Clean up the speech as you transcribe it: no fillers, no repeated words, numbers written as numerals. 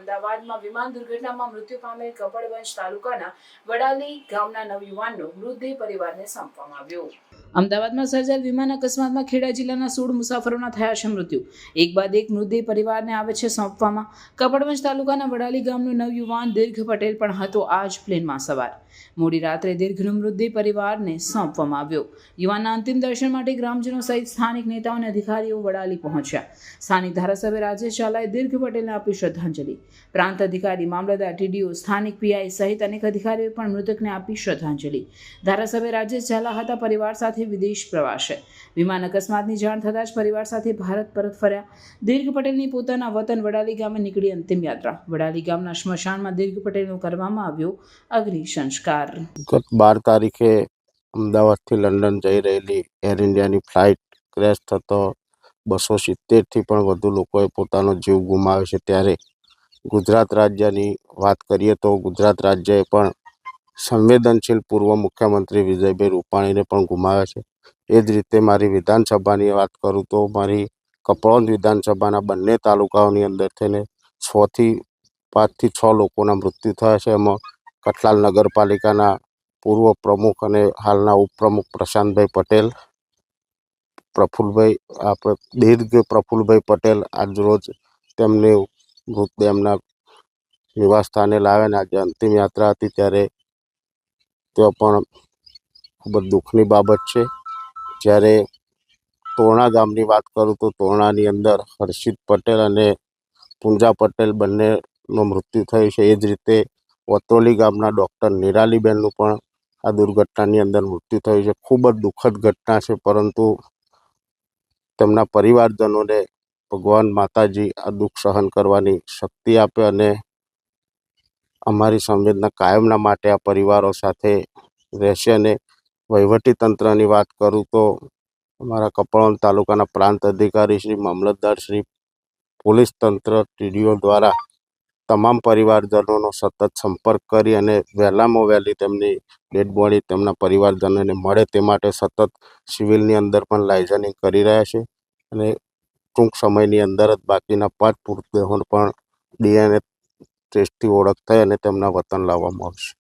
અમદાવાદમાં વિમાન દુર્ઘટનામાં મૃત્યુ પામેલ કપડવંજ તાલુકાના વડાલી ગામના નવયુવાનનો મૃતદેહ પરિવારને સોંપવામાં આવ્યો। અમદાવાદમાં સર્જાયેલ વિમાન અકસ્માતમાં ખેડા જિલ્લાના 16 મુસાફરોના થયા છે મૃત્યુ। એક બાદ એક મૃતદેહ પરિવારને આવે છે સોંપવામાં। કપડવંજ તાલુકાના વડાલી ગામનો નવયુવાન દીર્ઘ પટેલ પણ હતો આ જ પ્લેનમાં સવાર। મોડી રાત્રે દીર્ઘનો મૃતદેહ પરિવારને સોંપવામાં આવ્યો। યુવાનના અંતિમ દર્શન માટે ગ્રામજનો સહિત સ્થાનિક નેતાઓ અને અધિકારીઓ વડાલી પહોંચ્યા। સ્થાનિક ધારાસભ્ય રાજેશ ઝાલાએ દીર્ઘ પટેલને આપી શ્રદ્ધાંજલિ। પ્રાંત અધિકારી, મામલતદાર, ટીડીઓ, સ્થાનિક પીઆઈ સહિત અનેક અધિકારીઓએ પણ મૃતકને આપી શ્રદ્ધાંજલિ। ધારાસભ્ય રાજેશ ઝાલા હતા પરિવાર સાથે વિદેશ પ્રવાસે। વિમાન અકસ્માતની જાણ થતાં જ પરિવાર સાથે ભારત પરત ફર્યા। દીર્ઘ પટેલની પોતાના વતન વડાલી ગામે નીકળી અંતિમ યાત્રા। વડાલી ગામના સ્મશાનમાં દીર્ઘ પટેલનો કરવામાં આવ્યો અગ્નિ સંસ્કાર। ગત 12 તારીખે અમદાવાદથી લંડન જઈ રહેલી એર ઇન્ડિયાની ફ્લાઇટ ક્રેશ થતો 270થી પણ વધુ લોકોએ પોતાનો જીવ ગુમાવ્યો છે। ત્યારે ગુજરાત રાજ્યની વાત કરીએ તો ગુજરાત રાજ્યએ પણ સંવેદનશીલ પૂર્વ મુખ્યમંત્રી વિજયભાઈ રૂપાણીને પણ ગુમાવ્યા છે। એ જ રીતે મારી વિધાનસભાની વાત કરું તો મારી કપડવંજ વિધાનસભાના બંને તાલુકાઓની અંદર થઈને 5થી 6 લોકોના મૃત્યુ થયા છે। એમાં કઠલાલ નગરપાલિકાના પૂર્વ પ્રમુખ અને હાલના ઉપપ્રમુખ પ્રશાંતભાઈ પટેલ, દીર્ઘ પ્રફુલભાઈ પટેલ આજરોજ તેમને મૃતદેહ એમના નિવાસ સ્થાને લાવ્યા અને આજે અંતિમ યાત્રા હતી ત્યારે તેઓ પણ ખૂબ જ દુઃખની બાબત છે। જ્યારે તોરણા ગામની વાત કરું તો તોરણાની અંદર હર્ષિત પટેલ અને પૂંજા પટેલ બંનેનું મૃત્યુ થયું છે। એ જ રીતે વતોલી ગામના ડૉક્ટર નિરાલીબેનનું પણ આ દુર્ઘટનાની અંદર મૃત્યુ થયું છે। ખૂબ જ દુઃખદ ઘટના છે, પરંતુ તેમના પરિવારજનોને ભગવાન માતાજી આ દુઃખ સહન કરવાની શક્તિ આપે અને અમારી સંવેદના કાયમના માટે આ પરિવારો સાથે રહેશે। અને વહીવટીતંત્રની વાત કરું તો અમારા કપડવંજ તાલુકાના પ્રાંત અધિકારી શ્રી, મામલતદાર શ્રી, પોલીસ તંત્ર, ટીડીઓ દ્વારા તમામ પરિવારજનોનો સતત સંપર્ક કરી અને વહેલામાં વહેલી તેમની ડેડ બોડી તેમના પરિવારજનોને મળે તે માટે સતત સિવિલની અંદર પણ લાઇઝનિંગ કરી રહ્યા છે અને ટૂંક સમયની અંદર જ બાકીના 5 મૃતદેહોને પણ DNA ટેસ્ટથી ઓળખ થઈ અને તેમના વતન લાવવામાં આવશે।